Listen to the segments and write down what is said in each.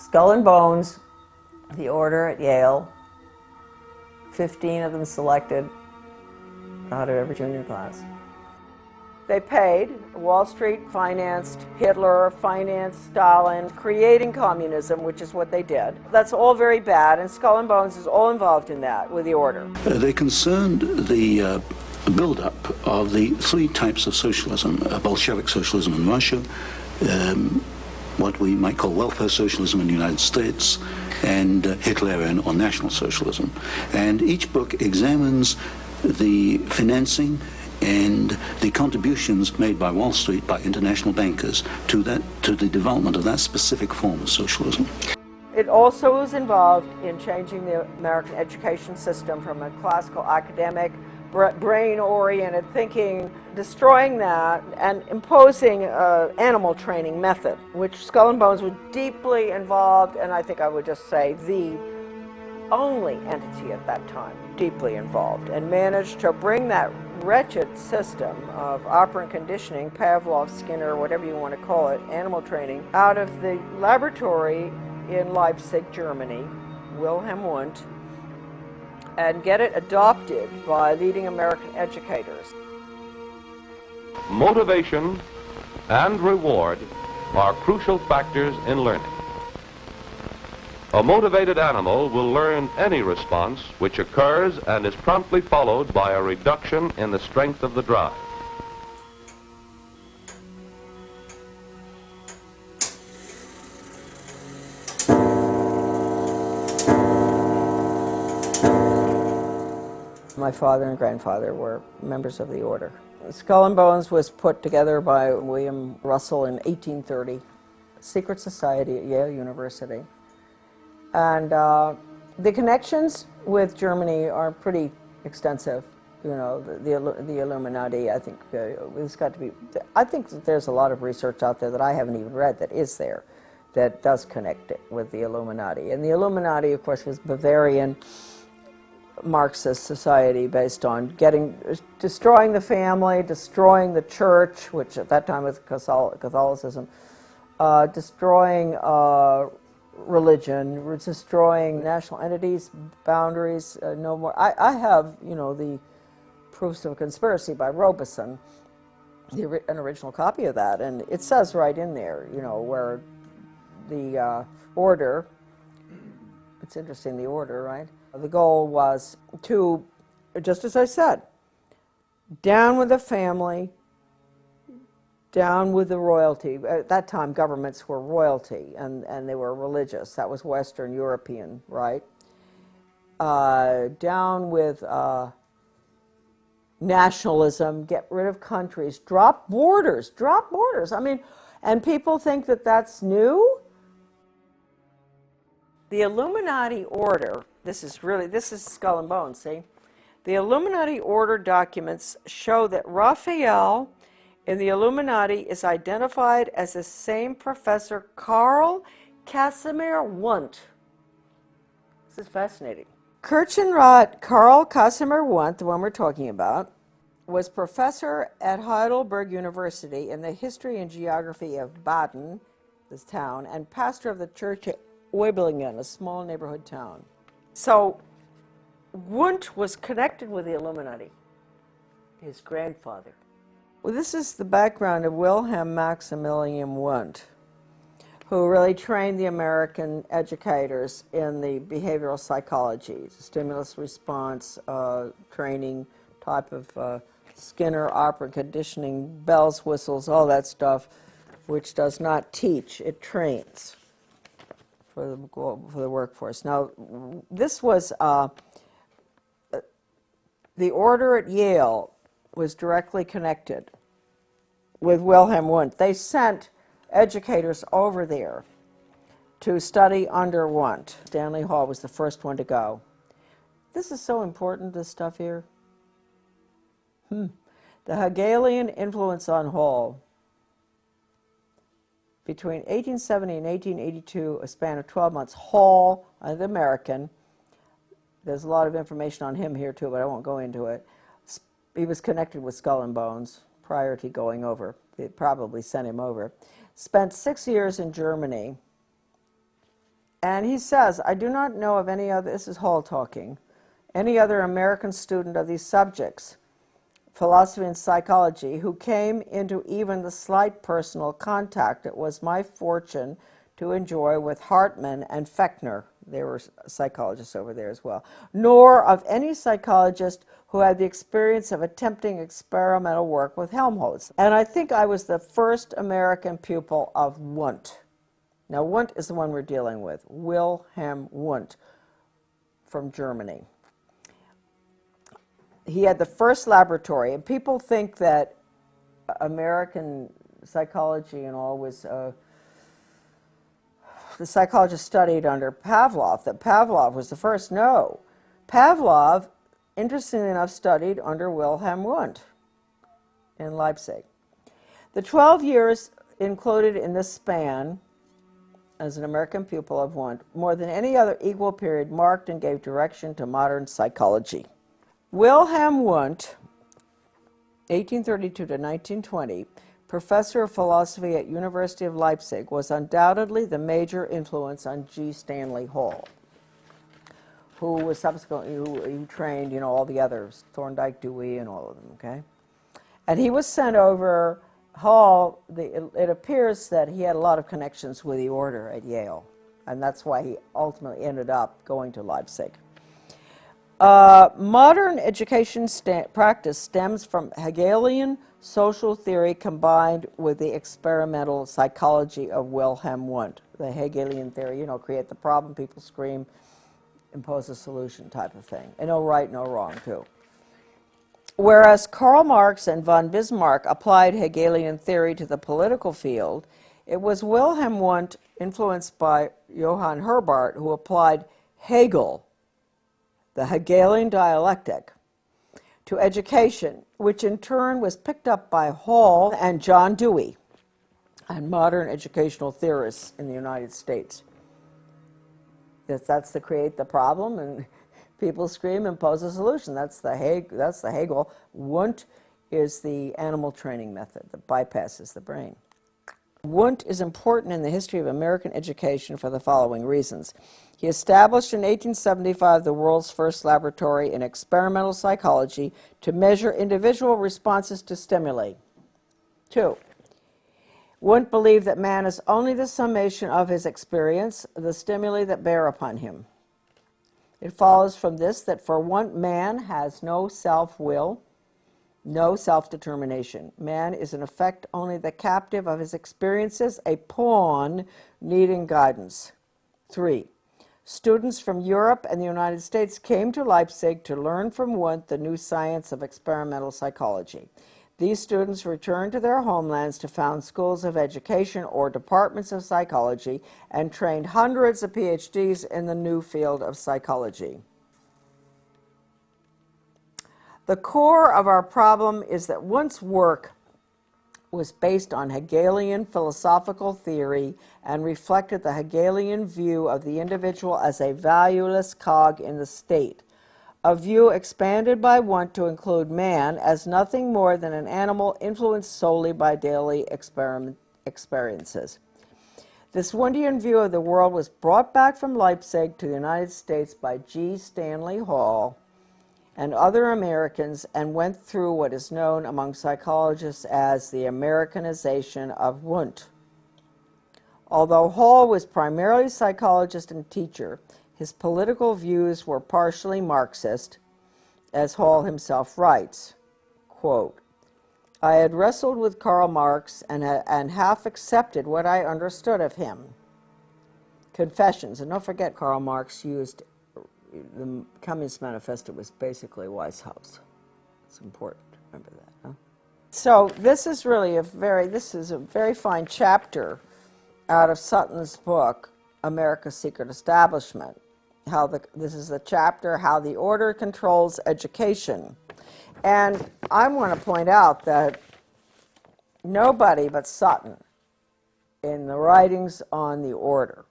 Skull and Bones, the order at Yale, 15 of them selected out of every junior class. They paid. Wall Street financed Hitler, financed Stalin, creating communism, which is what they did. That's all very bad, and Skull and Bones is all involved in that with the order. They concerned the build-up of the three types of socialism: Bolshevik socialism in Russia, what we might call welfare socialism in the United States, and Hitlerian or National Socialism. And each book examines the financing and the contributions made by Wall Street, by international bankers, to the development of that specific form of socialism. It also was involved in changing the American education system from a classical academic, brain-oriented thinking, destroying that, and imposing an animal training method, which Skull and Bones was deeply involved, and I think I would just say the only entity at that time deeply involved, and managed to bring that wretched system of operant conditioning, Pavlov, Skinner, whatever you want to call it, animal training, out of the laboratory in Leipzig, Germany, Wilhelm Wundt, and get it adopted by leading American educators. Motivation and reward are crucial factors in learning. A motivated animal will learn any response which occurs and is promptly followed by a reduction in the strength of the drive. My father and grandfather were members of the order. Skull and Bones was put together by William Russell in 1830, secret society at Yale University. And the connections with Germany are pretty extensive. You know, the Illuminati, I think, it's got to be, I think that there's a lot of research out there that I haven't even read that is there, that does connect it with the Illuminati. And the Illuminati, of course, was Bavarian Marxist society based on destroying the family, destroying the church, which at that time was Catholicism, destroying religion, destroying national entities, boundaries, no more. I have, you know, the Proofs of a Conspiracy by Robeson, an original copy of that, and it says right in there, you know, where the order, it's interesting, the order, right? The goal was to, just as I said, down with the family, down with the royalty. At that time, governments were royalty, and they were religious. That was Western European, right? Down with nationalism, get rid of countries, drop borders. I mean, and people think that that's new. The Illuminati order, this is Skull and Bones, see? The Illuminati order documents show that Raphael in the Illuminati is identified as the same professor Karl Casimir Wundt. This is fascinating. Kirchenrat Karl Casimir Wundt, the one we're talking about, was professor at Heidelberg University in the history and geography of Baden, this town, and pastor of the church at Weiblingen, a small neighborhood town. So Wundt was connected with the Illuminati, his grandfather. Well, this is the background of Wilhelm Maximilian Wundt, who really trained the American educators in the behavioral psychology, stimulus response training type of Skinner, operant conditioning, bells, whistles, all that stuff, which does not teach, it trains for the workforce. Now, this was, the order at Yale was directly connected with Wilhelm Wundt. They sent educators over there to study under Wundt. Stanley Hall was the first one to go. This is so important, this stuff here. The Hegelian influence on Hall. Between 1870 and 1882, a span of 12 months, Hall, the American, there's a lot of information on him here too, but I won't go into it. He was connected with Skull and Bones prior to going over. They probably sent him over. Spent 6 years in Germany And he says, I do not know of any other, this is Hall talking, any other American student of these subjects, philosophy and psychology, who came into even the slight personal contact it was my fortune to enjoy with Hartman and Fechner. They were psychologists over there as well. Nor of any psychologist who had the experience of attempting experimental work with Helmholtz. And I think I was the first American pupil of Wundt. Now, Wundt is the one we're dealing with, Wilhelm Wundt from Germany. He had the first laboratory, and people think that American psychology and all was, the psychologist studied under Pavlov, that Pavlov was the first. No. Pavlov, interestingly enough, studied under Wilhelm Wundt in Leipzig. The 12 years included in this span as an American pupil of Wundt, more than any other equal period, marked and gave direction to modern psychology. Wilhelm Wundt, 1832 to 1920, professor of philosophy at University of Leipzig, was undoubtedly the major influence on G. Stanley Hall, who was subsequently, who trained, you know, all the others, Thorndike, Dewey, and all of them, okay? And he was sent over, Hall, it appears that he had a lot of connections with the order at Yale, and that's why he ultimately ended up going to Leipzig. Modern education practice stems from Hegelian social theory combined with the experimental psychology of Wilhelm Wundt. The Hegelian theory, you know, create the problem, people scream, impose a solution type of thing. And no right, no wrong, too. Whereas Karl Marx and von Bismarck applied Hegelian theory to the political field, it was Wilhelm Wundt, influenced by Johann Herbart, who applied Hegel, the Hegelian dialectic, to education, which in turn was picked up by Hall and John Dewey and modern educational theorists in the United States. That's to create the problem, and people scream, impose a solution. That's the Hegel. Wundt is the animal training method that bypasses the brain. Wundt is important in the history of American education for the following reasons. He established in 1875 the world's first laboratory in experimental psychology to measure individual responses to stimuli. 2. Wundt believed that man is only the summation of his experience, the stimuli that bear upon him. It follows from this that for Wundt, man has no self-will, no self-determination. Man is in effect only the captive of his experiences, a pawn needing guidance. 3. Students from Europe and the United States came to Leipzig to learn from Wundt the new science of experimental psychology. These students returned to their homelands to found schools of education or departments of psychology and trained hundreds of PhDs in the new field of psychology. The core of our problem is that Wundt's work was based on Hegelian philosophical theory and reflected the Hegelian view of the individual as a valueless cog in the state, a view expanded by Wundt to include man as nothing more than an animal influenced solely by daily experiences. This Wundtian view of the world was brought back from Leipzig to the United States by G. Stanley Hall and other Americans and went through what is known among psychologists as the Americanization of Wundt. Although Hall was primarily a psychologist and teacher, his political views were partially Marxist, as Hall himself writes, quote, I had wrestled with Karl Marx and half accepted what I understood of him. Confessions, and don't forget Karl Marx used the Communist Manifesto was basically Weishaupt. It's important to remember that. Huh? So this is really a very fine chapter out of Sutton's book, America's Secret Establishment. This is a chapter, How the Order Controls Education. And I want to point out that nobody but Sutton in the writings on the order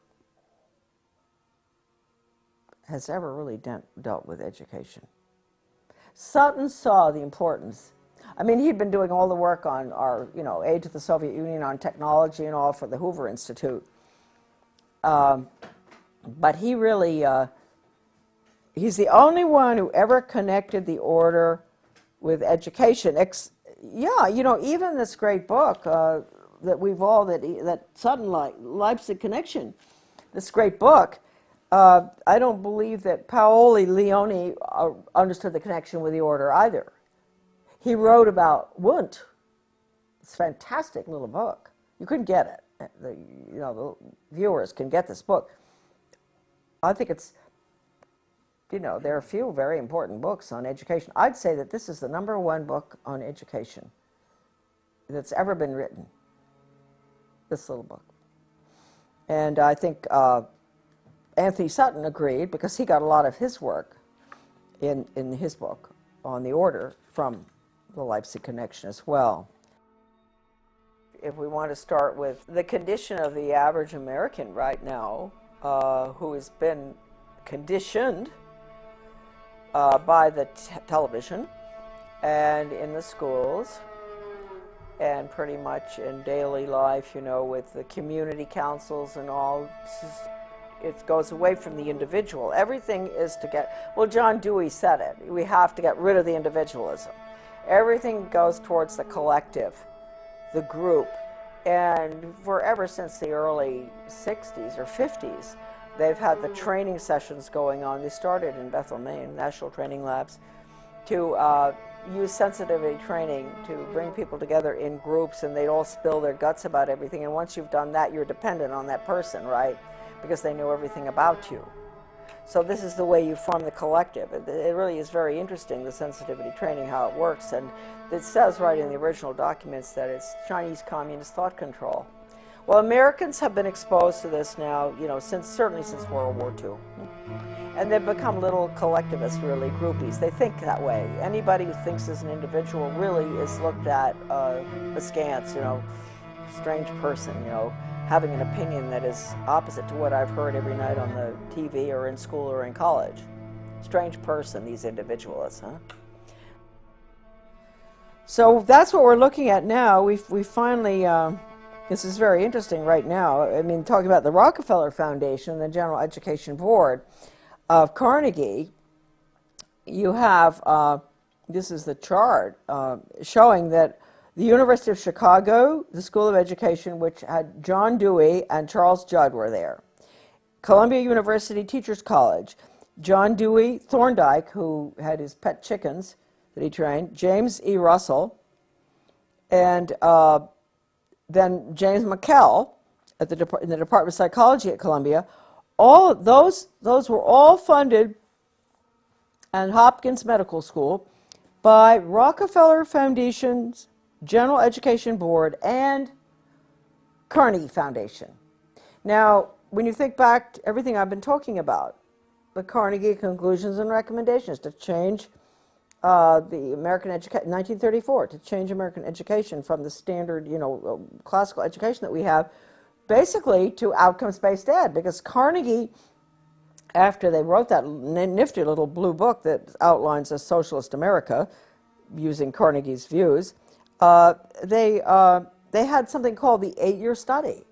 has ever really dealt with education. Sutton saw the importance. I mean, he'd been doing all the work on our, aid to the Soviet Union on technology and all for the Hoover Institute. But he really, he's the only one who ever connected the order with education. Yeah, you know, even this great book that we've all, that Sutton, Leipzig Connection, this great book, I don't believe that Paoli Leone understood the connection with the order either. He wrote about Wundt. It's a fantastic little book. You couldn't get it. The viewers can get this book. I think it's, you know, there are a few very important books on education. I'd say that this is the #1 book on education that's ever been written, this little book. And I think Anthony Sutton agreed, because he got a lot of his work in his book on the order from the Leipzig Connection as well. If we want to start with the condition of the average American right now, who has been conditioned by the television and in the schools and pretty much in daily life, you know, with the community councils and all, it goes away from the individual. Everything is to get, well, John Dewey said it, we have to get rid of the individualism. Everything goes towards the collective, the group. And ever since the early 60s or 50s, they've had the training sessions going on. They started in Bethel, Maine, National Training Labs, to use sensitivity training to bring people together in groups, and they'd all spill their guts about everything. And once you've done that, you're dependent on that person, right? Because they know everything about you. So this is the way you form the collective. It really is very interesting, the sensitivity training, how it works. And it says right in the original documents that it's Chinese communist thought control. Well, Americans have been exposed to this now, you know, certainly since World War II. And they've become little collectivists, really, groupies. They think that way. Anybody who thinks as an individual really is looked at askance, you know, strange person, you know, having an opinion that is opposite to what I've heard every night on the TV or in school or in college. Strange person, these individualists, huh? So that's what we're looking at now. We finally, this is very interesting right now. I mean, talking about the Rockefeller Foundation, the General Education Board of Carnegie, you have, this is the chart showing that the University of Chicago, the School of Education, which had John Dewey and Charles Judd were there. Columbia University Teachers College, John Dewey Thorndike, who had his pet chickens that he trained, James E. Russell, and then James McKell in the Department of Psychology at Columbia. All those were all funded, and Hopkins Medical School, by Rockefeller Foundation's General Education Board and Carnegie Foundation. Now, when you think back to everything I've been talking about, the Carnegie Conclusions and Recommendations to change the American education, 1934, to change American education from the standard, you know, classical education that we have, basically to outcomes-based ed, because Carnegie, after they wrote that nifty little blue book that outlines a socialist America using Carnegie's views, they had something called the 8-year study,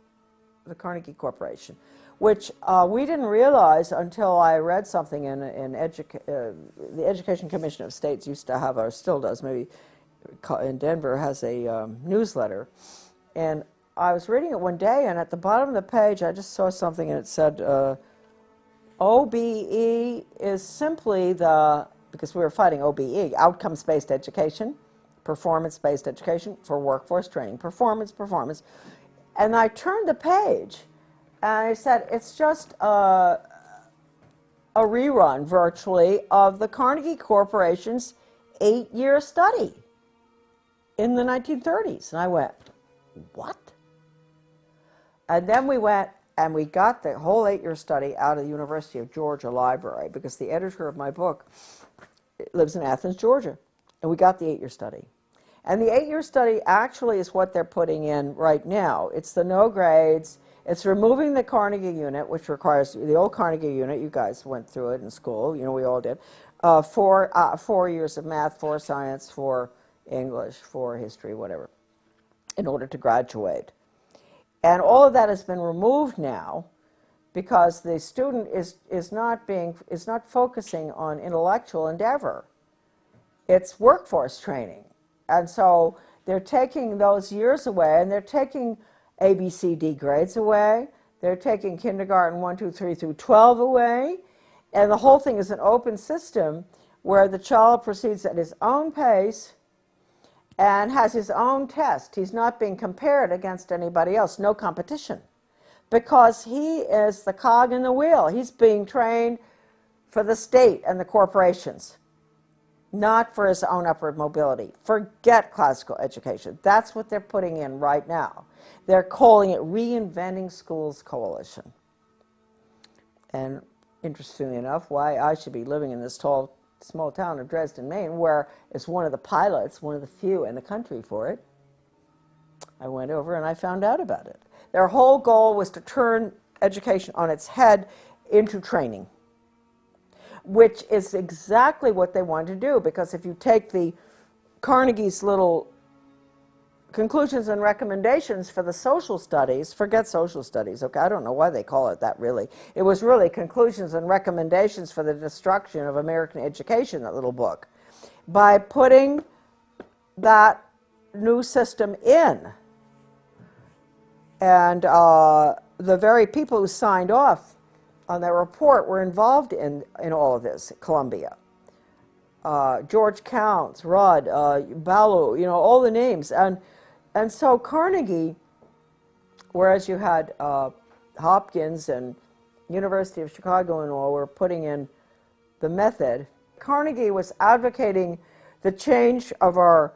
the Carnegie Corporation, which we didn't realize until I read something in the Education Commission of States used to have, or still does, maybe in Denver, has a newsletter. And I was reading it one day, and at the bottom of the page, I just saw something, and it said, OBE is simply because we were fighting OBE, outcomes-based education, performance-based education for workforce training, performance. And I turned the page, and I said, it's just a rerun, virtually, of the Carnegie Corporation's 8-year study in the 1930s. And I went, what? And then we went and we got the whole 8-year study out of the University of Georgia library, because the editor of my book lives in Athens, Georgia. And we got the 8-year study. And the 8-year study actually is what they're putting in right now. It's the no grades. It's removing the Carnegie unit, which requires the old Carnegie unit. You guys went through it in school. You know, we all did. 4 years of math, 4 science, 4 English, 4 history, whatever, in order to graduate. And all of that has been removed now, because the student is not focusing on intellectual endeavor. It's workforce training. And so they're taking those years away, and they're taking ABCD grades away. They're taking kindergarten 1, 2, 3 through 12 away. And the whole thing is an open system where the child proceeds at his own pace and has his own test. He's not being compared against anybody else, no competition, because he is the cog in the wheel. He's being trained for the state and the corporations, not for his own upward mobility. Forget classical education. That's what they're putting in right now. They're calling it Reinventing Schools Coalition. And interestingly enough, why I should be living in this small town of Dresden, Maine, where it's one of the pilots, one of the few in the country for it. I went over and I found out about it. Their whole goal was to turn education on its head into training, which is exactly what they wanted to do, because if you take the Carnegie's little conclusions and recommendations for the social studies, forget social studies, okay, I don't know why they call it that really. It was really conclusions and recommendations for the destruction of American education, that little book. By putting that new system in, and the very people who signed off on that report were involved in all of this, Columbia. George Counts, Rudd, Ballou, you know, all the names. And so Carnegie, whereas you had Hopkins and University of Chicago and all were putting in the method, Carnegie was advocating the change of our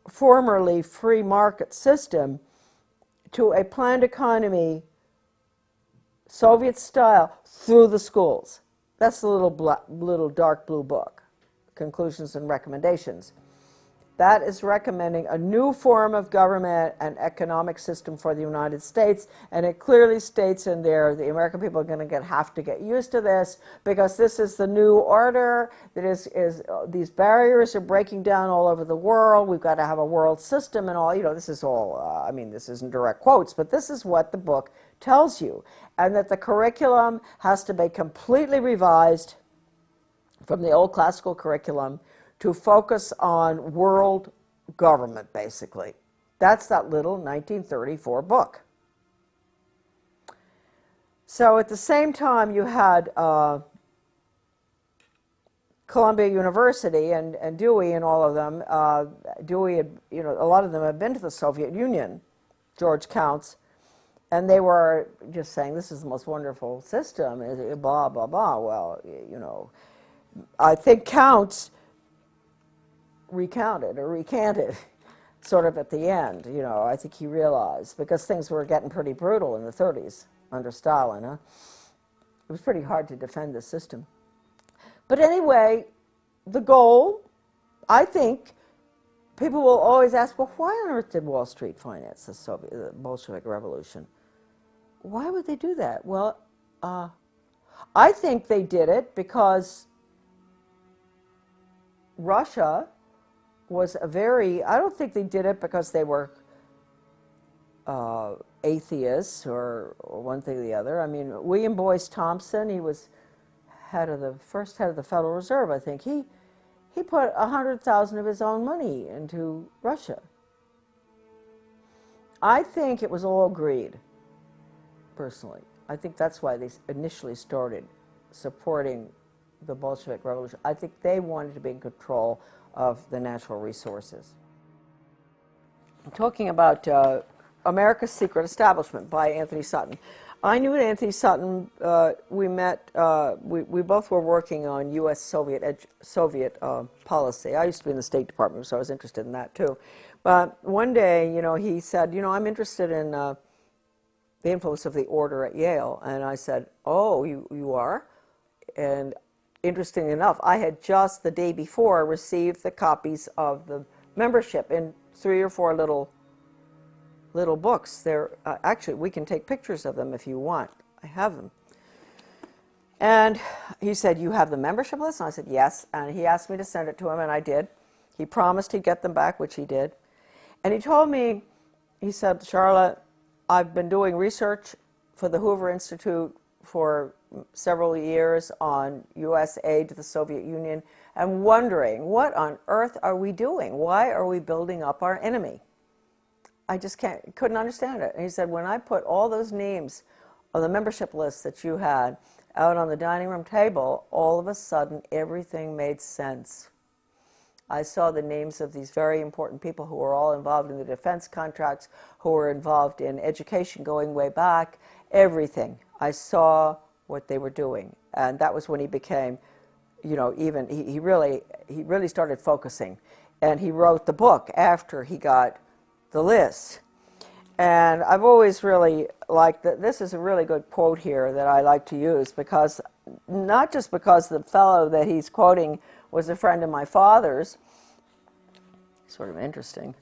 formerly free market system to a planned economy, Soviet style, through the schools. That's the little dark blue book, Conclusions and Recommendations. That is recommending a new form of government and economic system for the United States, and it clearly states in there the American people are going to have to get used to this, because this is the new order. That these barriers are breaking down all over the world. We've got to have a world system and all. You know, this is all. I mean, this isn't direct quotes, but this is what the book tells you, and that the curriculum has to be completely revised from the old classical curriculum to focus on world government, basically. That's that little 1934 book. So at the same time, you had Columbia University and Dewey and all of them. Dewey had, you know, a lot of them had been to the Soviet Union, George Counts, and they were just saying, this is the most wonderful system, blah, blah, blah. Well, you know, I think Counts recounted or recanted sort of at the end, you know. I think he realized, because things were getting pretty brutal in the 30s under Stalin. It was pretty hard to defend the system. But anyway, the goal, I think, people will always ask, well, why on earth did Wall Street finance the Bolshevik Revolution? Why would they do that? Well, I think they did it because Russia was a very, I don't think they did it because they were atheists or one thing or the other. I mean, William Boyce Thompson, he was first head of the Federal Reserve, I think. He put 100,000 of his own money into Russia. I think it was all greed, personally. I think that's why they initially started supporting the Bolshevik Revolution. I think they wanted to be in control of the natural resources. I'm talking about America's Secret Establishment by Anthony Sutton. I knew Anthony Sutton. We met. We both were working on U.S. Soviet policy. I used to be in the State Department, so I was interested in that too. But one day, you know, he said, you know, I'm interested in the influence of the order at Yale, and I said, oh, you are? And interesting enough, I had just the day before received the copies of the membership in 3 or 4 little books. They're actually, we can take pictures of them if you want. I have them. And he said, you have the membership list? And I said, yes. And he asked me to send it to him, and I did. He promised he'd get them back, which he did. And he told me, he said, Charlotte, I've been doing research for the Hoover Institute for several years on U.S. aid to the Soviet Union and wondering, what on earth are we doing? Why are we building up our enemy? I just couldn't understand it. And he said, when I put all those names on the membership list that you had out on the dining room table, all of a sudden everything made sense. I saw the names of these very important people who were all involved in the defense contracts, who were involved in education going way back, everything. I saw what they were doing. And that was when he became, you know, even, he really started focusing. And he wrote the book after he got the list. And I've always really liked that. This is a really good quote here that I like to use, because not just because the fellow that he's quoting was a friend of my father's, sort of interesting,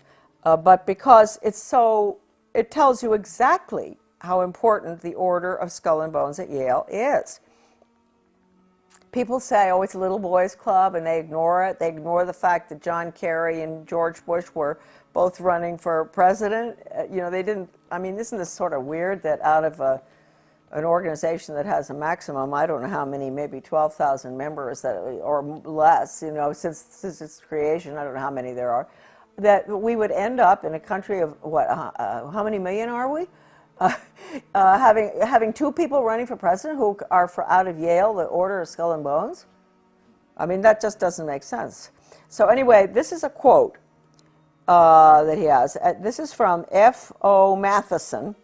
but because it tells you exactly how important the Order of Skull and Bones at Yale is. People say, oh, it's a little boys club, and they ignore it. They ignore the fact that John Kerry and George Bush were both running for president. You know, they didn't, I mean, isn't this sort of weird that out of an organization that has a maximum, I don't know how many, maybe 12,000 members that, or less, you know, since its creation, I don't know how many there are, that we would end up in a country of, what, how many million are we? Having two people running for president who are out of Yale, the Order of Skull and Bones? I mean, that just doesn't make sense. So anyway, this is a quote that he has. This is from F.O. Matheson,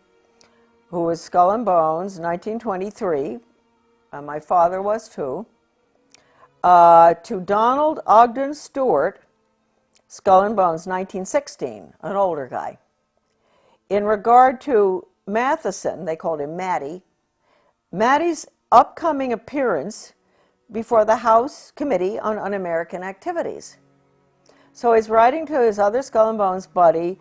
who was Skull and Bones, 1923. My father was too. To Donald Ogden Stewart, Skull and Bones, 1916, an older guy. In regard to Matheson, they called him Matty, Matty's upcoming appearance before the House Committee on Un-American Activities. So he's writing to his other Skull and Bones buddy,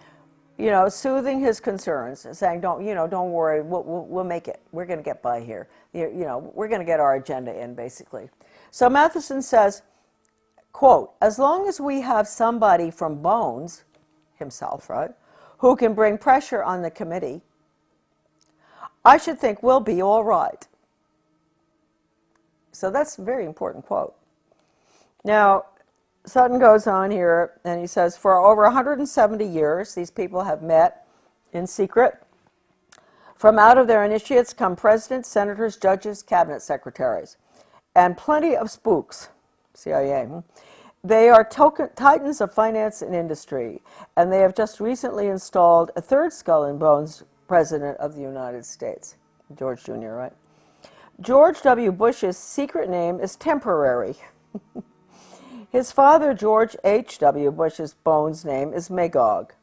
you know, soothing his concerns, saying, don't worry, we'll make it. We're going to get by here. You know, we're going to get our agenda in, basically. So Matheson says, quote, as long as we have somebody from Bones, himself, right, who can bring pressure on the committee, I should think we'll be all right. So that's a very important quote. Now, Sutton goes on here, and he says, for over 170 years, these people have met in secret. From out of their initiates come presidents, senators, judges, cabinet secretaries, and plenty of spooks, CIA. They are titans of finance and industry, and they have just recently installed a third Skull and Bones president of the United States, George Jr., right? George W. Bush's secret name is Temporary. His father, George H.W. Bush's Bones name is Magog,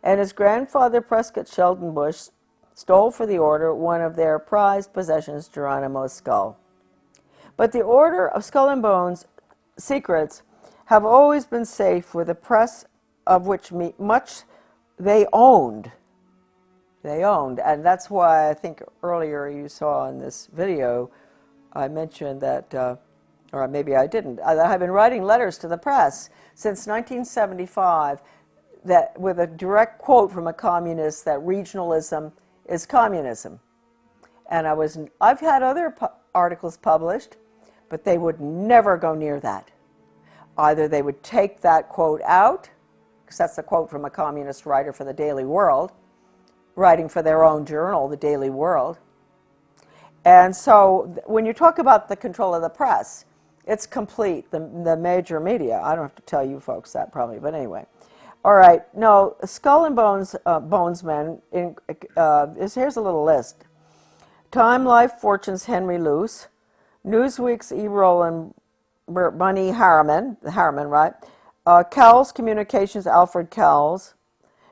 and his grandfather, Prescott Sheldon Bush, stole for the order one of their prized possessions, Geronimo's skull. But the Order of Skull and Bones secrets have always been safe with a press of which much they owned. They owned, and that's why I think earlier you saw in this video, I mentioned that, or maybe I didn't, I've been writing letters to the press since 1975 that, with a direct quote from a communist, that regionalism is communism. And I've had other articles published, but they would never go near that. Either they would take that quote out, because that's a quote from a communist writer for the Daily World, writing for their own journal, the Daily World. And so when you talk about the control of the press, it's complete, the major media. I don't have to tell you folks that probably, but anyway. All right, no, Skull and Bones, Bonesmen, here's a little list. Time Life Fortune's Henry Luce, Newsweek's E. Roland Bunny Harriman, right? Cowles Communications, Alfred Cowles.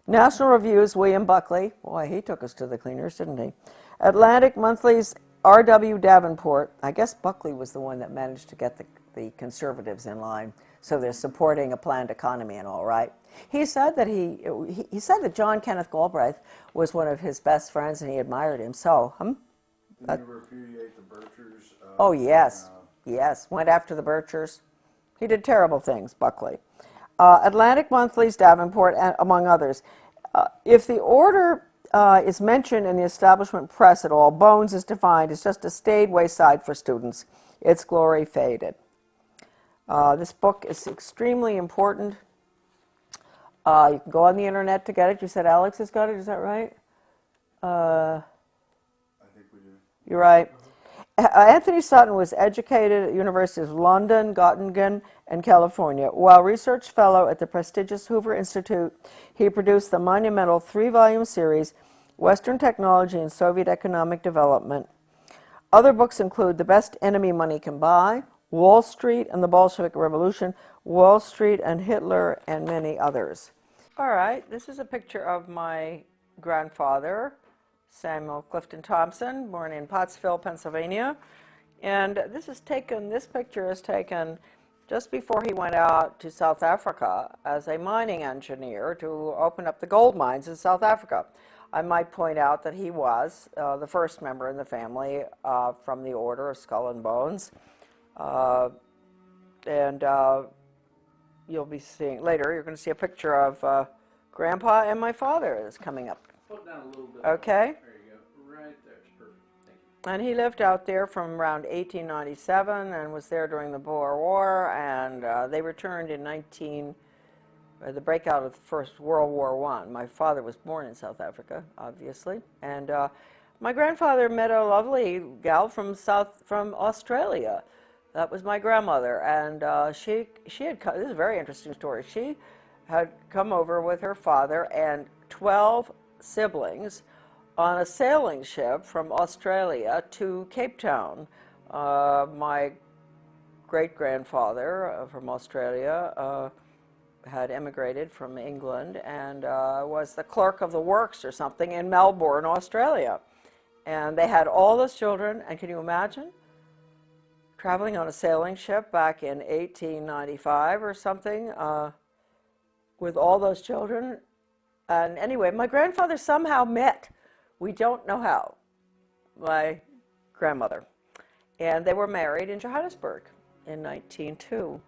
National Review's William Buckley. Boy, he took us to the cleaners, didn't he? Atlantic Monthly's R.W. Davenport. I guess Buckley was the one that managed to get the conservatives in line, so they're supporting a planned economy and all, right? He said that he said that John Kenneth Galbraith was one of his best friends and he admired him. So, Did he repudiate the Birchers? Oh yes, yes. Went after the Birchers. He did terrible things, Buckley. Atlantic Monthly's Davenport, among others. If the order is mentioned in the establishment press at all. Bones is defined as just a staid wayside for students. Its glory faded. This book is extremely important. You can go on the internet to get it. You said Alex has got it, is that right? I think we do. You're right. Anthony Sutton was educated at the Universities of London, Göttingen, and California. While research fellow at the prestigious Hoover Institute, he produced the monumental 3-volume series, Western Technology and Soviet Economic Development. Other books include The Best Enemy Money Can Buy, Wall Street and the Bolshevik Revolution, Wall Street and Hitler, and many others. All right, this is a picture of my grandfather, Samuel Clifton Thompson, born in Pottsville, Pennsylvania. And this picture is taken just before he went out to South Africa as a mining engineer to open up the gold mines in South Africa. I might point out that he was the first member in the family from the Order of Skull and Bones. You'll be seeing later, you're going to see a picture of Grandpa and my father is coming up. Put down a little bit. Okay. There you go. Right there. It's perfect. Thank you. And he lived out there from around 1897 and was there during the Boer War, and they returned in the breakout of the First World War I. My father was born in South Africa, obviously, and my grandfather met a lovely gal from Australia. That was my grandmother, and she had come, this is a very interesting story. She had come over with her father and 12 siblings on a sailing ship from Australia to Cape Town. My great-grandfather from Australia had emigrated from England and was the clerk of the works or something in Melbourne, Australia. And they had all those children, and can you imagine traveling on a sailing ship back in 1895 or something with all those children? And anyway, my grandfather somehow met, we don't know how, my grandmother. And they were married in Johannesburg in 1902.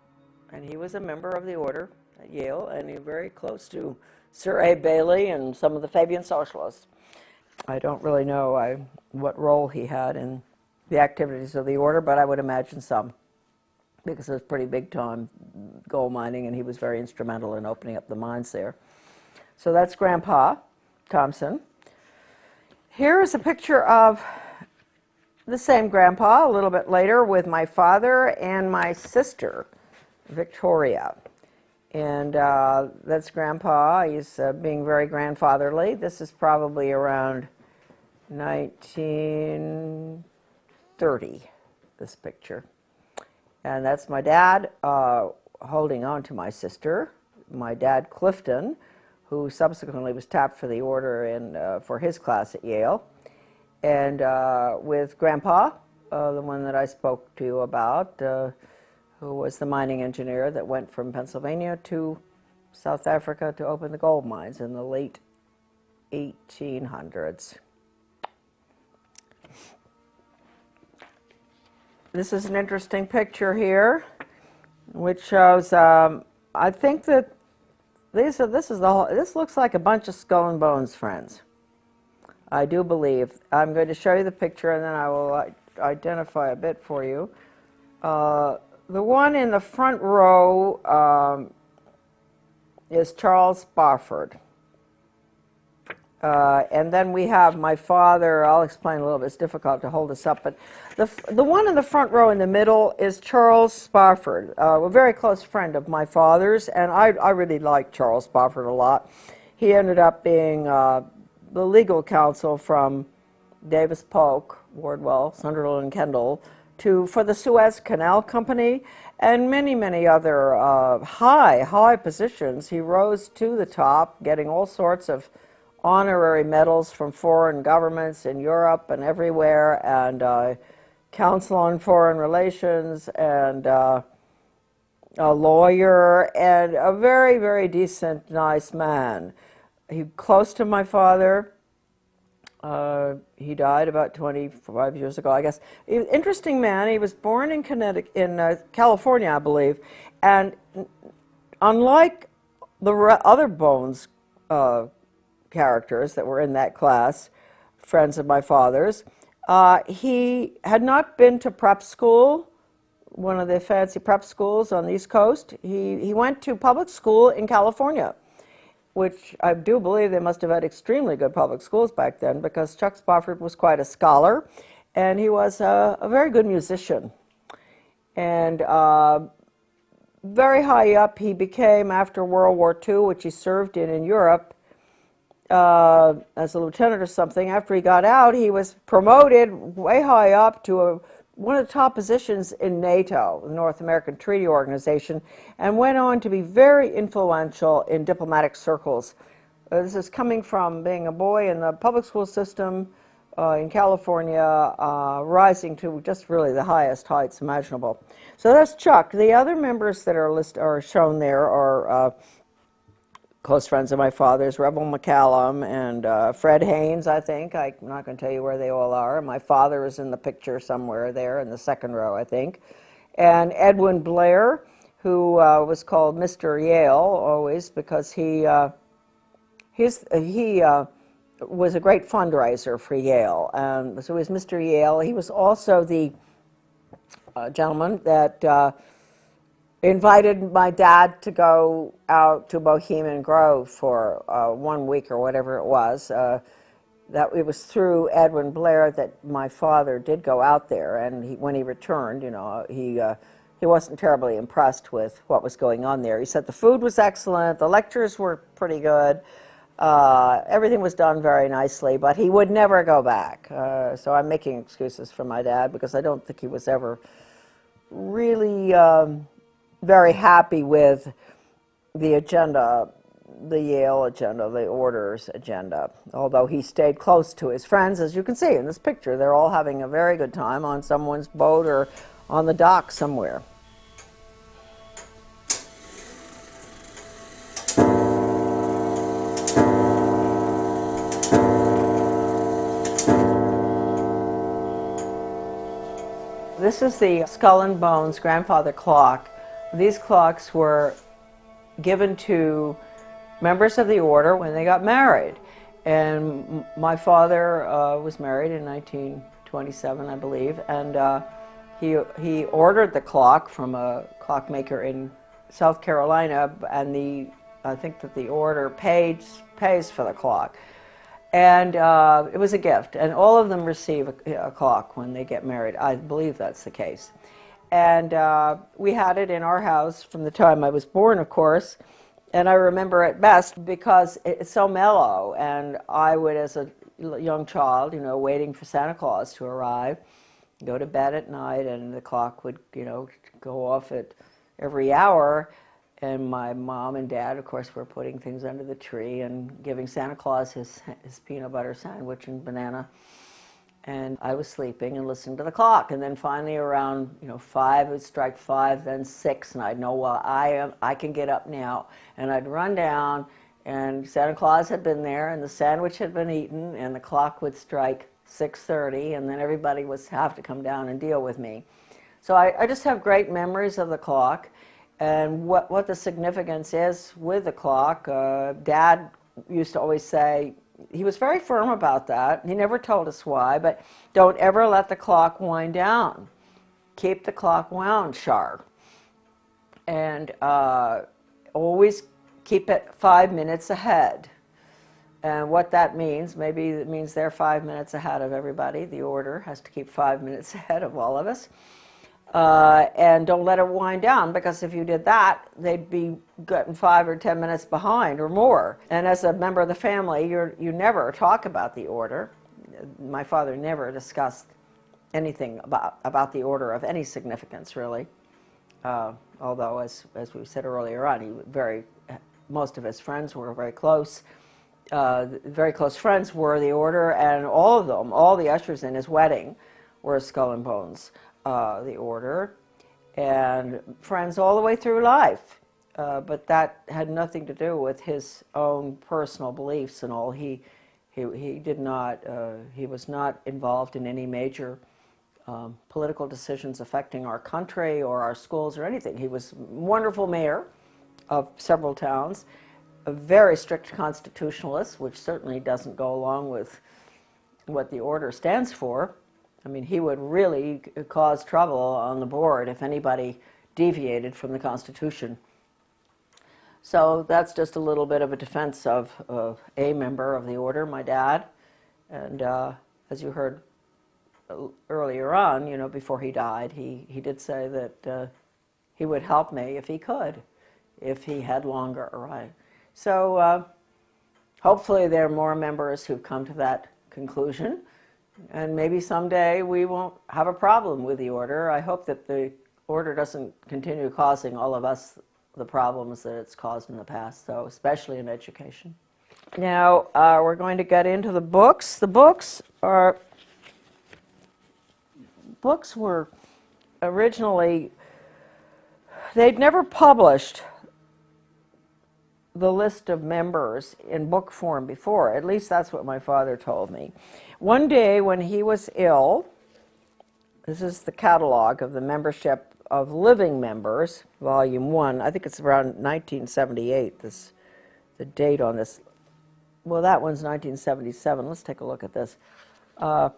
And he was a member of the order at Yale, and he was very close to Sir A. Bailey and some of the Fabian socialists. I don't really know what role he had in the activities of the order, but I would imagine some, because it was pretty big time gold mining, and he was very instrumental in opening up the mines there. So that's Grandpa Thompson. Here is a picture of the same Grandpa a little bit later with my father and my sister, Victoria. And that's Grandpa. He's being very grandfatherly. This is probably around 1930, this picture. And that's my dad holding on to my sister, my dad Clifton, who subsequently was tapped for the order for his class at Yale, and with Grandpa, the one that I spoke to you about, who was the mining engineer that went from Pennsylvania to South Africa to open the gold mines in the late 1800s. This is an interesting picture here, which shows, I think that this looks like a bunch of skull and bones friends. I do believe. I'm going to show you the picture and then I will identify a bit for you. The one in the front row is Charles Spofford. And then we have my father. I'll explain a little bit. It's difficult to hold this up, but the one in the front row in the middle is Charles Spofford, a very close friend of my father's, and I really like Charles Spofford a lot. He ended up being the legal counsel from Davis Polk, Wardwell, Sunderland, and Kendall for the Suez Canal Company and many, many other high positions. He rose to the top, getting all sorts of honorary medals from foreign governments in Europe and everywhere, and counsel on foreign relations, and a lawyer, and a very, very decent, nice man. He close to my father. He died about 25 years ago, I guess. He was an interesting man. He was born in California, I believe, and unlike the other Bones characters that were in that class, friends of my father's. He had not been to prep school, one of the fancy prep schools on the East Coast. He went to public school in California, which I do believe they must have had extremely good public schools back then, because Chuck Spofford was quite a scholar, and he was a very good musician. And very high up he became after World War II, which he served in Europe as a lieutenant or something. After he got out, he was promoted way high up to one of the top positions in NATO, the North American Treaty Organization, and went on to be very influential in diplomatic circles. This is coming from being a boy in the public school system in California, rising to just really the highest heights imaginable. So that's Chuck. The other members that are shown there are close friends of my father's, Rebel McCallum and Fred Haynes, I think. I'm not going to tell you where they all are. My father is in the picture somewhere there in the second row, I think. And Edwin Blair, who was called Mr. Yale always because he was a great fundraiser for Yale. So he was Mr. Yale. He was also the gentleman that invited my dad to go out to Bohemian Grove for 1 week or whatever it was. That it was through Edwin Blair that my father did go out there, and when he returned, you know, he wasn't terribly impressed with what was going on there. He said the food was excellent, the lectures were pretty good, everything was done very nicely, but he would never go back. So I'm making excuses for my dad because I don't think he was ever really very happy with the agenda, the Yale agenda, the orders agenda, although he stayed close to his friends. As you can see in this picture, they're all having a very good time on someone's boat or on the dock somewhere. This is the Skull and Bones grandfather clock. These clocks were given to members of the order when they got married. And my father was married in 1927, I believe, and he ordered the clock from a clockmaker in South Carolina, and I think that the order pays for the clock. And it was a gift, and all of them receive a clock when they get married. I believe that's the case. And we had it in our house from the time I was born, of course, and I remember it best because it's so mellow, and I would, as a young child, you know, waiting for Santa Claus to arrive, go to bed at night, and the clock would, you know, go off at every hour. And my mom and dad, of course, were putting things under the tree and giving Santa Claus his peanut butter sandwich and banana. And I was sleeping and listening to the clock. And then finally around, you know, 5, it would strike 5, then 6, and I'd know, well, I can get up now. And I'd run down, and Santa Claus had been there, and the sandwich had been eaten, and the clock would strike 6:30, and then everybody would have to come down and deal with me. So I just have great memories of the clock. And what the significance is with the clock, Dad used to always say, he was very firm about that. He never told us why, but don't ever let the clock wind down. Keep the clock wound sharp. And always keep it 5 minutes ahead. And what that means, maybe it means they're 5 minutes ahead of everybody. The order has to keep 5 minutes ahead of all of us. And don't let it wind down, because if you did that, they'd be getting 5 or 10 minutes behind or more. And as a member of the family, you never talk about the order. My father never discussed anything about the order of any significance, really. Although, as we said earlier on, most of his friends were very close. Very close friends were the order, and all of them, all the ushers in his wedding, were Skull and Bones. The order, and friends all the way through life. But that had nothing to do with his own personal beliefs and all. He was not involved in any major political decisions affecting our country or our schools or anything. He was a wonderful mayor of several towns, a very strict constitutionalist, which certainly doesn't go along with what the order stands for. I mean, he would really cause trouble on the board if anybody deviated from the Constitution. So that's just a little bit of a defense of a member of the order, my dad. And as you heard earlier on, you know, before he died, he did say that he would help me if he could, if he had longer, right? So hopefully there are more members who've come to that conclusion, and maybe someday we won't have a problem with the order. I hope that the order doesn't continue causing all of us the problems that it's caused in the past, so especially in education. Now we're going to get into the books. The books were originally, they'd never published the list of members in book form before. At least that's what my father told me. One day when he was ill, this is the catalog of the membership of living members, volume 1. I think it's around 1978, the date on this. Well, that one's 1977. Let's take a look at this. Oh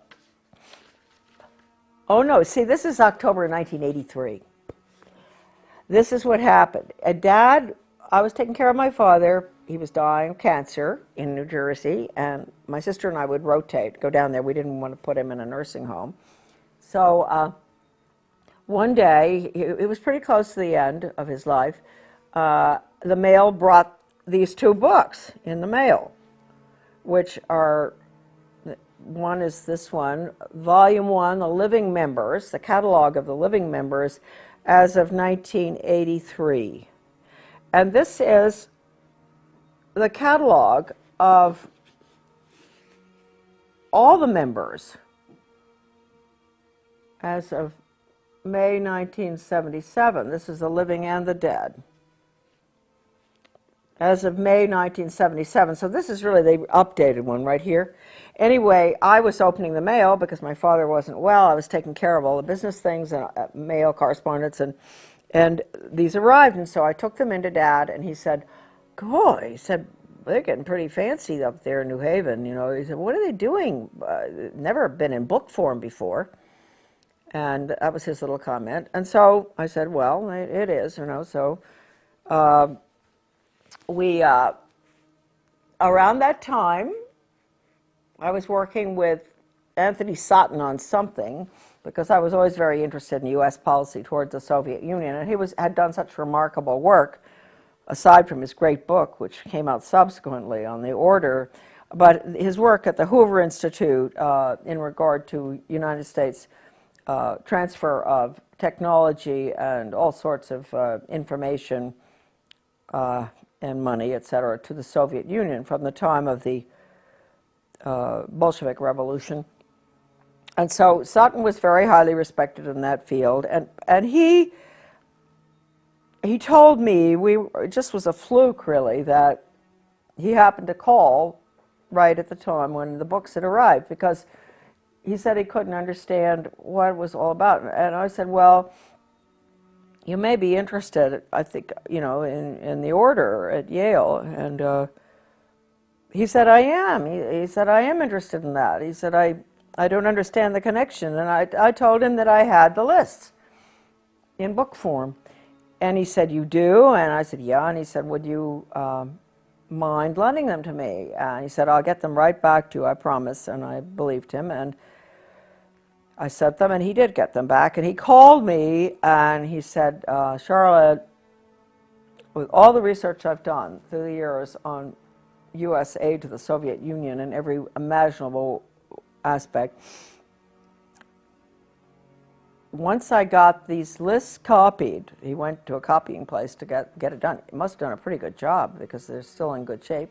no, see, this is October 1983. This is what happened. Dad, I was taking care of my father. He was dying of cancer in New Jersey, and my sister and I would rotate, go down there. We didn't want to put him in a nursing home. So one day, it was pretty close to the end of his life, the mail brought these 2 books in the mail, which are, one is this one, Volume 1, The Living Members, the catalog of the living members as of 1983. And this is the catalog of all the members as of May 1977. This is the living and the dead. As of May 1977. So this is really the updated one right here. Anyway, I was opening the mail because my father wasn't well. I was taking care of all the business things and mail correspondence, and these arrived. And so I took them into Dad, and he said, "Boy," he said, "they're getting pretty fancy up there in New Haven." You know, he said, "What are they doing? Never been in book form before." And that was his little comment. And so I said, well, it is, you know. So around that time, I was working with Anthony Sutton on something, because I was always very interested in U.S. policy towards the Soviet Union. And he had done such remarkable work, aside from his great book, which came out subsequently on the order, but his work at the Hoover Institute in regard to United States transfer of technology and all sorts of information and money, etc., to the Soviet Union from the time of the Bolshevik Revolution. And so Sutton was very highly respected in that field, and he told me, it just was a fluke really, that he happened to call right at the time when the books had arrived, because he said he couldn't understand what it was all about. And I said, well, you may be interested, I think, you know, in the order at Yale. And he said, I am. He said, I am interested in that. He said, I don't understand the connection. And I told him that I had the lists in book form. And he said, you do? And I said, yeah. And he said, would you mind lending them to me? And he said, I'll get them right back to you, I promise. And I believed him. And I sent them, and he did get them back. And he called me, and he said, Charlotte, with all the research I've done through the years on U.S. aid to the Soviet Union in every imaginable aspect, once I got these lists copied, he went to a copying place to get it done. He must have done a pretty good job, because they're still in good shape.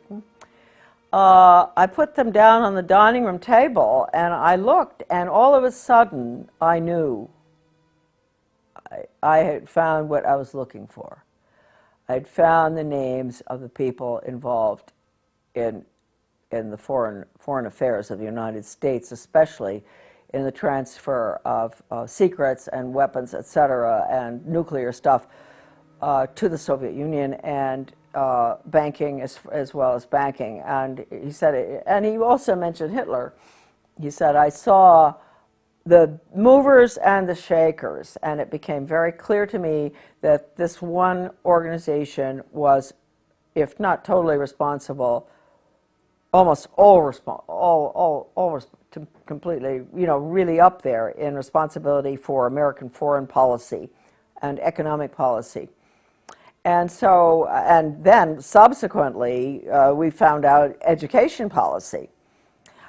I put them down on the dining room table, and I looked, and all of a sudden, I knew I had found what I was looking for. I had found the names of the people involved in the foreign affairs of the United States, especially in the transfer of secrets and weapons, etc., and nuclear stuff to the Soviet Union. And banking as well as banking. And he said, and he also mentioned Hitler. He said, I saw the movers and the shakers, and it became very clear to me that this one organization was, if not totally responsible, almost completely, really up there in responsibility for American foreign policy and economic policy. And so, and then subsequently, we found out education policy.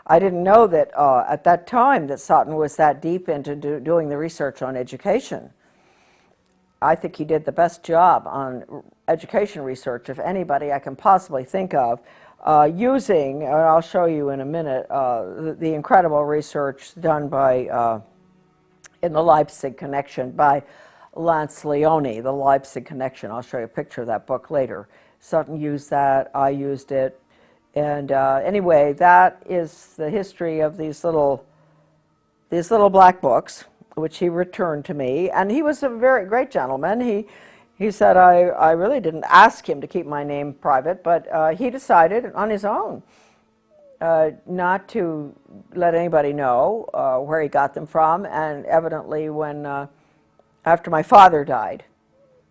I didn't know that at that time that Sutton was that deep into doing the research on education. I think he did the best job on education research of anybody I can possibly think of, using, and I'll show you in a minute, the incredible research done by, in the Leipzig Connection by Lance Leone, the Leipzig Connection. I'll show you a picture of that book later. Sutton used that, I used it. And anyway, that is the history of these little black books, which he returned to me. And he was a very great gentleman. He said, I really didn't ask him to keep my name private, but he decided on his own not to let anybody know where he got them from. And evidently, when after my father died,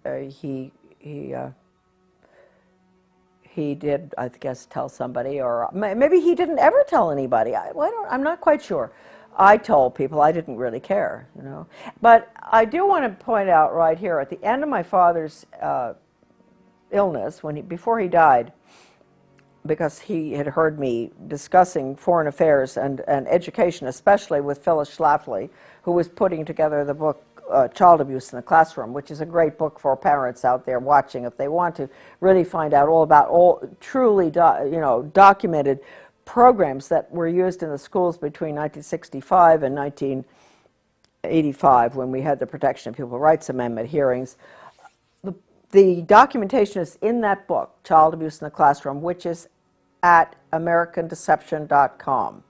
he did, I guess, tell somebody, or maybe he didn't ever tell anybody. I'm not quite sure. I told people. I didn't really care, But I do want to point out right here, at the end of my father's illness, before he died, because he had heard me discussing foreign affairs and education, especially with Phyllis Schlafly, who was putting together the book Child Abuse in the Classroom, which is a great book for parents out there watching if they want to really find out all about truly documented programs that were used in the schools between 1965 and 1985, when we had the Protection of Pupil Rights Amendment hearings. The documentation is in that book, Child Abuse in the Classroom, which is at americandeception.com.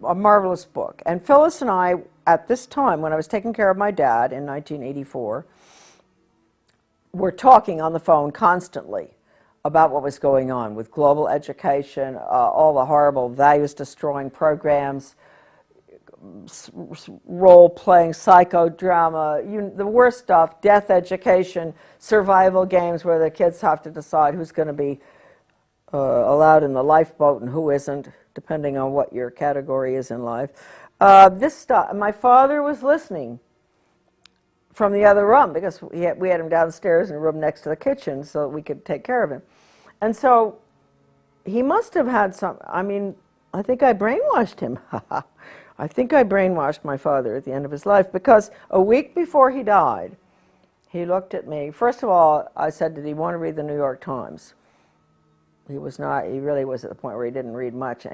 A marvelous book. And Phyllis and I, at this time, when I was taking care of my dad in 1984, were talking on the phone constantly about what was going on with global education, all the horrible values-destroying programs, role-playing, psychodrama, the worst stuff, death education, survival games where the kids have to decide who's going to be allowed in the lifeboat and who isn't, depending on what your category is in life. This stuff, my father was listening from the other room, because we had him downstairs in a room next to the kitchen so that we could take care of him. And so he must have had some, I think I brainwashed him. I think I brainwashed my father at the end of his life, because a week before he died, he looked at me. First of all, I said, did he want to read the New York Times? He was not, he really was at the point where he didn't read much. And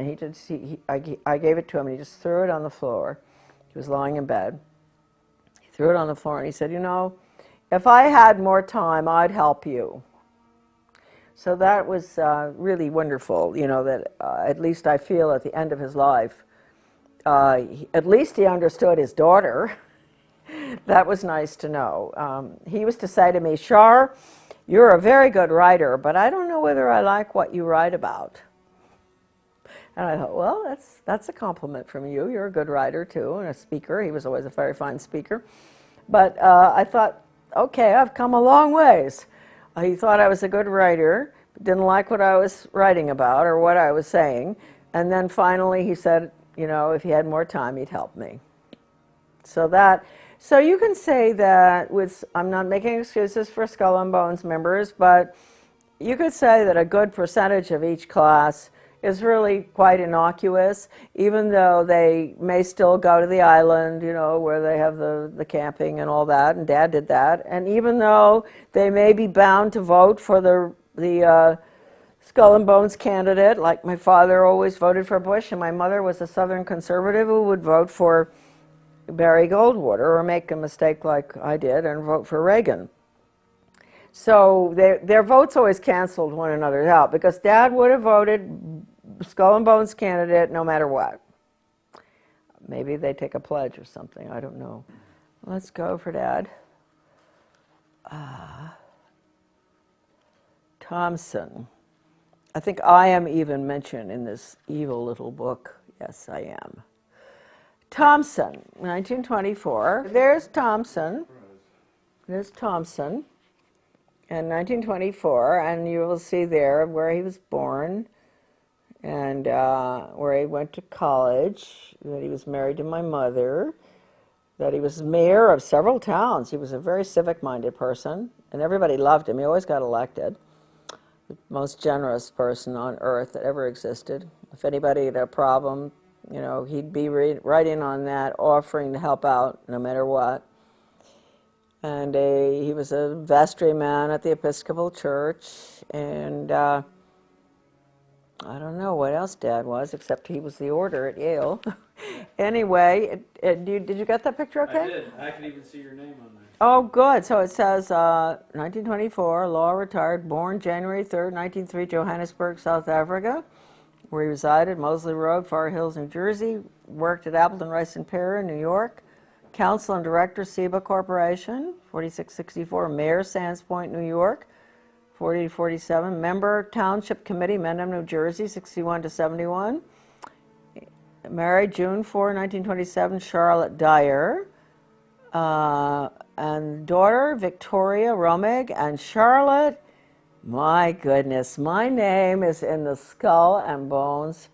I gave it to him, and he just threw it on the floor. He was lying in bed. He threw it on the floor, and he said, if I had more time, I'd help you. So that was really wonderful, that at least I feel at the end of his life, at least he understood his daughter. That was nice to know. He used to say to me, Shar, you're a very good writer, but I don't know whether I like what you write about. And I thought, well, that's a compliment from you. You're a good writer, too, and a speaker. He was always a very fine speaker. But I thought, okay, I've come a long ways. He thought I was a good writer, but didn't like what I was writing about or what I was saying. And then finally he said, if he had more time, he'd help me. So you can say that I'm not making excuses for Skull and Bones members, but you could say that a good percentage of each class is really quite innocuous, even though they may still go to the island, where they have the camping and all that, and Dad did that, and even though they may be bound to vote for the Skull and Bones candidate, like my father always voted for Bush, and my mother was a Southern conservative who would vote for Barry Goldwater, or make a mistake like I did and vote for Reagan. So their votes always canceled one another out, because Dad would have voted Skull and Bones candidate no matter what. Maybe they take a pledge or something, I don't know. Let's go for Dad. Thompson. I think I am even mentioned in this evil little book. Yes, I am. Thompson, 1924. There's Thompson. There's Thompson in 1924, and you will see there where he was born and where he went to college, that he was married to my mother, that he was mayor of several towns. He was a very civic-minded person, and everybody loved him. He always got elected. The most generous person on earth that ever existed. If anybody had a problem, you know, he'd be right in on that, offering to help out no matter what. And he was a vestryman at the Episcopal Church, and I don't know what else Dad was, except he was the order at Yale. Anyway, did you get that picture okay? I did. I can even see your name on there. Oh, good. So it says 1924, law retired, born January 3rd, 1903, Johannesburg, South Africa, where he resided, Moseley Road, Far Hills, New Jersey, worked at Appleton, Rice and Perry, New York, counsel and director, SEBA Corporation, 4664, mayor, Sands Point, New York, 40 to 47, member, Township Committee, Mendham, New Jersey, 61 to 71, married June 4, 1927, Charlotte Dyer, and daughter, Victoria Romig, and Charlotte, my goodness, my name is in the Skull and Bones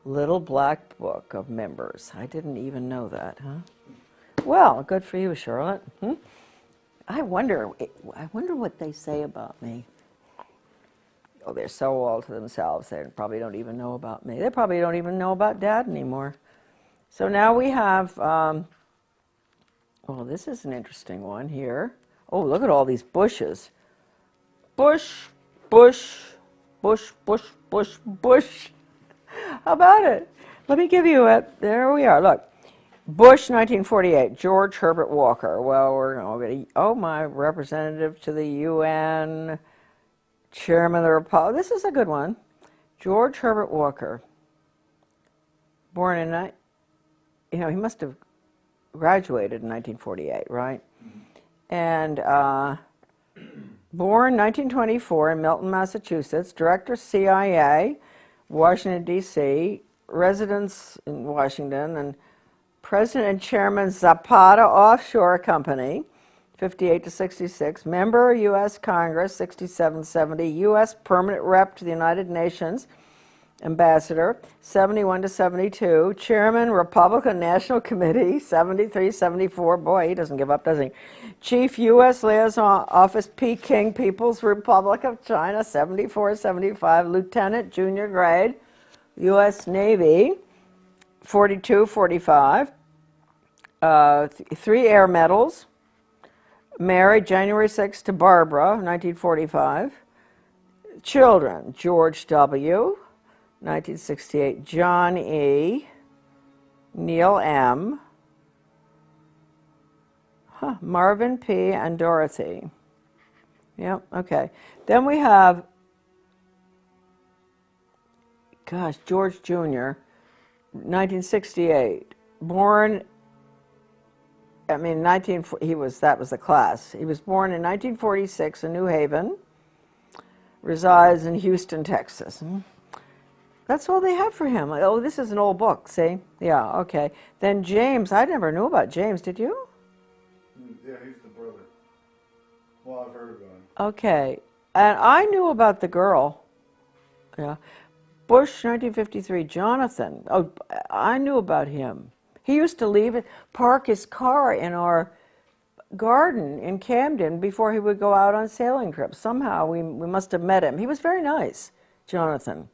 little black book of members. I didn't even know that, huh? Well, good for you, Charlotte. I wonder what they say about me. Oh, they're so all to themselves. They probably don't even know about me. They probably don't even know about Dad anymore. So now we have, well, this is an interesting one here. Oh, look at all these bushes. Bush, bush, bush, bush, bush, bush. How about it? Let me give you it. There we are. Look. Bush, 1948. George Herbert Walker. Well, we're going to, oh, my representative to the UN, chairman of the Republic. This is a good one. George Herbert Walker. Born in, you know, he must have graduated in 1948, right? And born 1924 in Milton, Massachusetts, director CIA, Washington, D.C., residence in Washington, and President and Chairman Zapata Offshore Company, 58 to 66, member U.S. Congress, 67-70, U.S. Permanent Rep to the United Nations, Ambassador, 71 to 72, Chairman, Republican National Committee, 73-74, boy, he doesn't give up, does he? Chief U.S. Liaison Office, Peking People's Republic of China, 74-75, Lieutenant, junior grade, U.S. Navy, 42-45, 3 air medals, married January 6 to Barbara, 1945, children, George W., 1968, John E., Neil M., Marvin P., and Dorothy. Yep, okay. Then we have, gosh, George Jr., 1968, born, I mean, that was the class. He was born in 1946 in New Haven, resides in Houston, Texas. That's all they have for him. Oh, this is an old book, see? Yeah, okay. Then James, I never knew about James, did you? Yeah, he's the brother. Well, I've heard about him. Okay, and I knew about the girl. Yeah. Bush, 1953, Jonathan. Oh, I knew about him. He used to park his car in our garden in Camden before he would go out on sailing trips. Somehow we must have met him. He was very nice, Jonathan.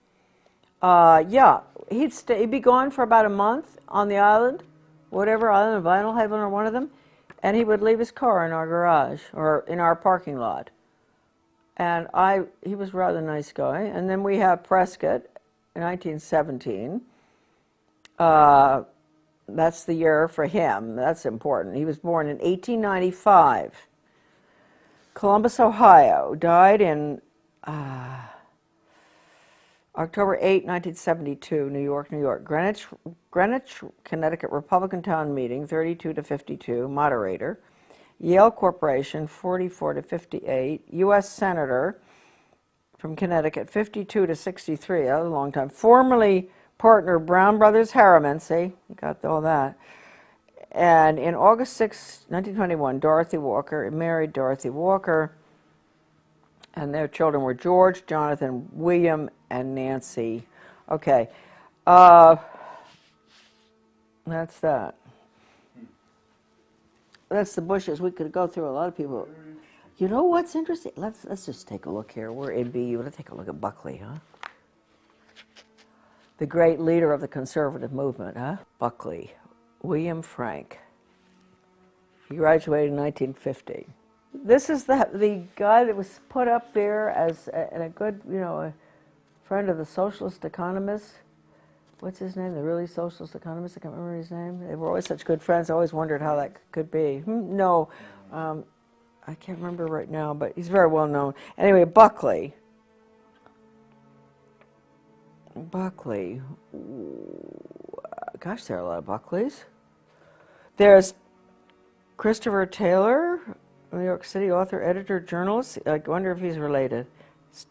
Yeah, he'd be gone for about a month on the island, whatever island, Vinyl Haven or one of them, and he would leave his car in our garage or in our parking lot. And he was a rather nice guy. And then we have Prescott, in 1917. That's the year for him. That's important. He was born in 1895. Columbus, Ohio. Died in October 8, 1972, New York, New York. Greenwich, Connecticut Republican Town Meeting, 32 to 52, moderator. Yale Corporation, 44 to 58, U.S. Senator, from Connecticut, 52 to 63, that was a long time. Formerly partner Brown Brothers Harriman, see, you got all that. And in August 6, 1921, Dorothy Walker married Dorothy Walker, and their children were George, Jonathan, William, and Nancy. Okay, that's that. That's the Bushes. We could go through a lot of people. You know what's interesting? Let's just take a look here. We're in BU. Let's take a look at Buckley, huh? The great leader of the conservative movement, huh? Buckley, William Frank. He graduated in 1950. This is the guy that was put up there as a good, a friend of the socialist economists. What's his name? The really socialist economist? I can't remember his name. They were always such good friends. I always wondered how that could be. No, I can't remember right now, but he's very well known. Anyway, Buckley. Buckley. Gosh, there are a lot of Buckleys. There's Christopher Taylor, New York City author, editor, journalist. I wonder if he's related.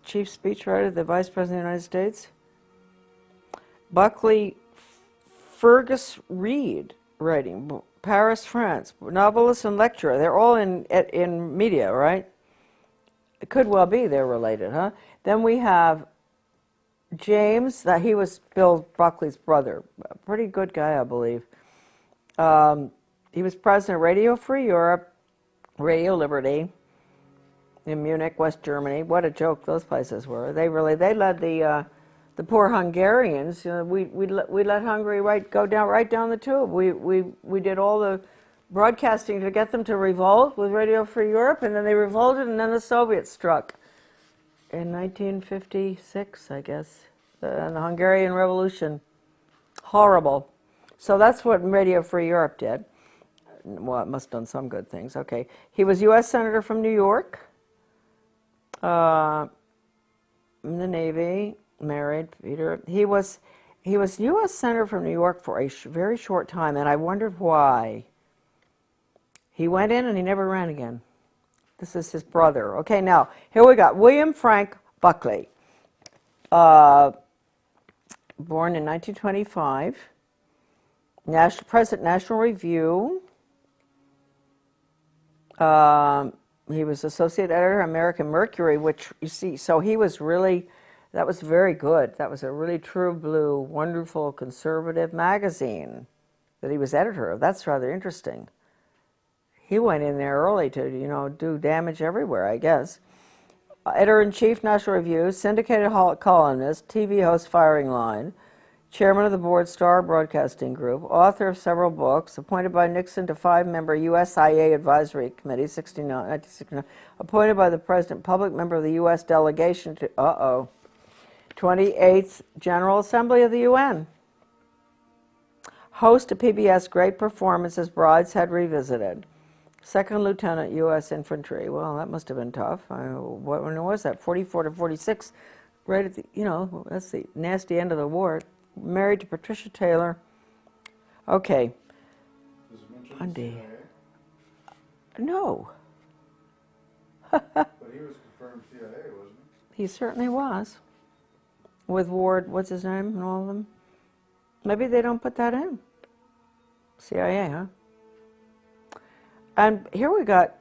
Chief speechwriter, the Vice President of the United States. Buckley Fergus Reed, writing, Paris, France. Novelist and lecturer. They're all in media, right? It could well be they're related, huh? Then we have James, that he was Bill Buckley's brother. A pretty good guy, I believe. He was president of Radio Free Europe, Radio Liberty, in Munich, West Germany. What a joke those places were. They led the poor Hungarians. We let Hungary go right down the tube. We did all the broadcasting to get them to revolt with Radio Free Europe, and then they revolted, and then the Soviets struck in 1956, I guess, and the Hungarian Revolution. Horrible. So that's what Radio Free Europe did. Well, it must have done some good things. Okay. He was U.S. Senator from New York, in the Navy, married, Peter. He was U.S. Senator from New York for a very short time, and I wondered why. He went in and he never ran again. This is his brother. Okay, now, here we got William Frank Buckley, born in 1925, President National Review. He was associate editor of American Mercury, which, you see, so he was really, that was very good. That was a really true blue, wonderful conservative magazine that he was editor of. That's rather interesting. He went in there early to, do damage everywhere, I guess. Editor-in-chief, National Review, syndicated columnist, TV host, Firing Line, chairman of the board, Star Broadcasting Group, author of several books, appointed by Nixon to 5-member USIA Advisory Committee, 1969, appointed by the President, public member of the U.S. delegation to, 28th General Assembly of the UN. Host of PBS Great Performances, Brideshead Revisited. Second Lieutenant, U.S. Infantry. Well, that must have been tough. When was that? 44 to 46, right at the, that's the nasty end of the war. Married to Patricia Taylor. Okay. Bundy. No. But he was confirmed CIA, wasn't he? He certainly was. With Ward, what's his name, and all of them. Maybe they don't put that in. CIA, huh? And here we got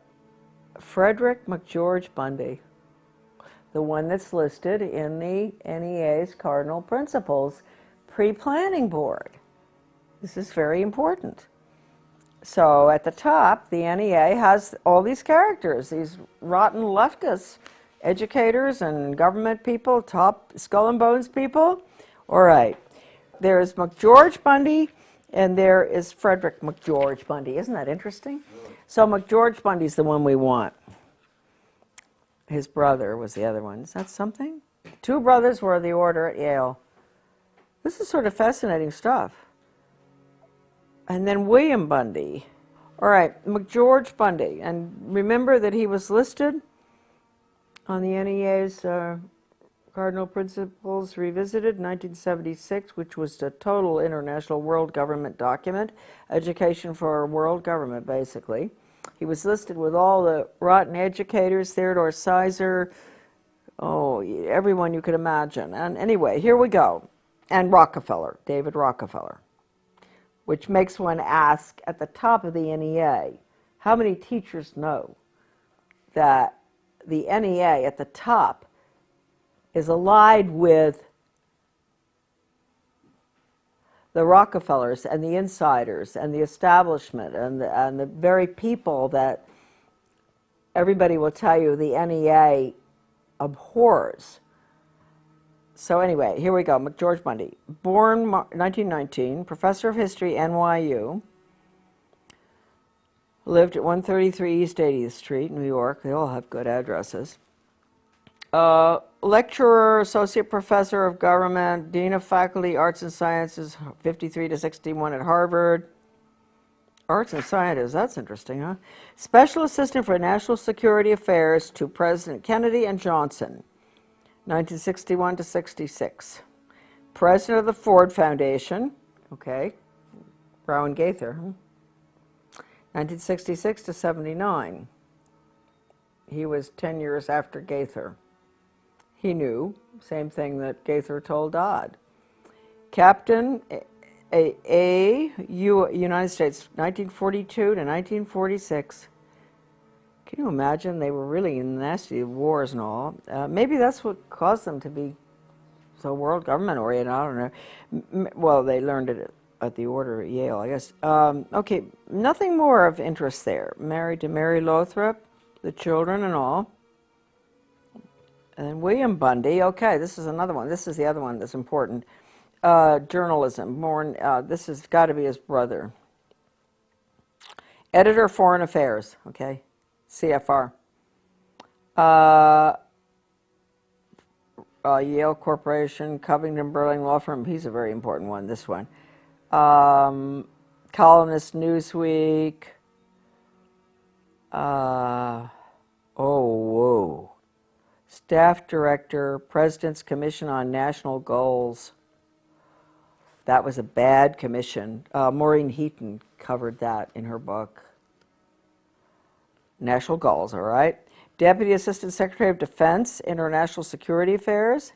Frederick McGeorge Bundy, the one that's listed in the NEA's Cardinal Principles Pre-Planning Board. This is very important. So at the top, the NEA has all these characters, these rotten leftists, educators and government people, top skull and bones people. All right. There's McGeorge Bundy, and there is Frederick McGeorge Bundy. Isn't that interesting? So McGeorge Bundy's the one we want. His brother was the other one. Is that something? 2 brothers were of the order at Yale. This is sort of fascinating stuff. And then William Bundy. All right, McGeorge Bundy. And remember that he was listed on the NEA's Cardinal Principles Revisited, 1976, which was the total international world government document, education for world government, basically. He was listed with all the rotten educators, Theodore Sizer, Oh, everyone you could imagine. And anyway, here we go. And Rockefeller, David Rockefeller, which makes one ask at the top of the NEA, how many teachers know that the NEA at the top is allied with the Rockefellers and the insiders and the establishment and the very people that everybody will tell you the NEA abhors. So anyway, here we go. George Mundy, born 1919, professor of history, NYU, lived at 133 East 80th Street, New York. They all have good addresses. Lecturer, associate professor of government, dean of faculty, arts and sciences, 53 to 61 at Harvard. Arts and sciences, that's interesting, huh? Special assistant for national security affairs to President Kennedy and Johnson, 1961 to 66. President of the Ford Foundation, okay, Brown and Gaither, 1966 to 79. He was 10 years after Gaither. He knew, same thing that Gaither told Dodd. Captain United States, 1942 to 1946. Can you imagine? They were really in nasty wars and all. Maybe that's what caused them to be so world government oriented. I don't know. Well, they learned it at the order at Yale, I guess. Okay, nothing more of interest there. Married to Mary Lothrop, the children and all. And William Bundy, okay, this is another one. This is the other one that's important. Journalism, born, this has got to be his brother. Editor of Foreign Affairs, okay, CFR. Yale Corporation, Covington Burling Law Firm, he's a very important one, this one. Columnist, Newsweek. Oh, whoa. Staff Director, President's Commission on National Goals. That was a bad commission. Maureen Heaton covered that in her book. National Goals, all right. Deputy Assistant Secretary of Defense, International Security Affairs.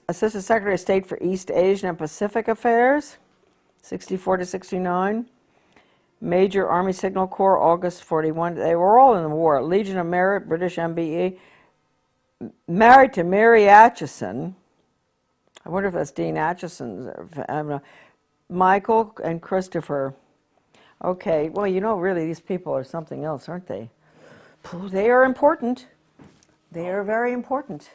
Assistant Secretary of State for East Asian and Pacific Affairs, 64 to 69. Major Army Signal Corps, August 41. They were all in the war. Legion of Merit, British MBE. Married to Mary Atchison. I wonder if that's Dean Atchison's. I don't know. Michael and Christopher. Okay, well, you know, really, these people are something else, aren't they? They are important. They are very important.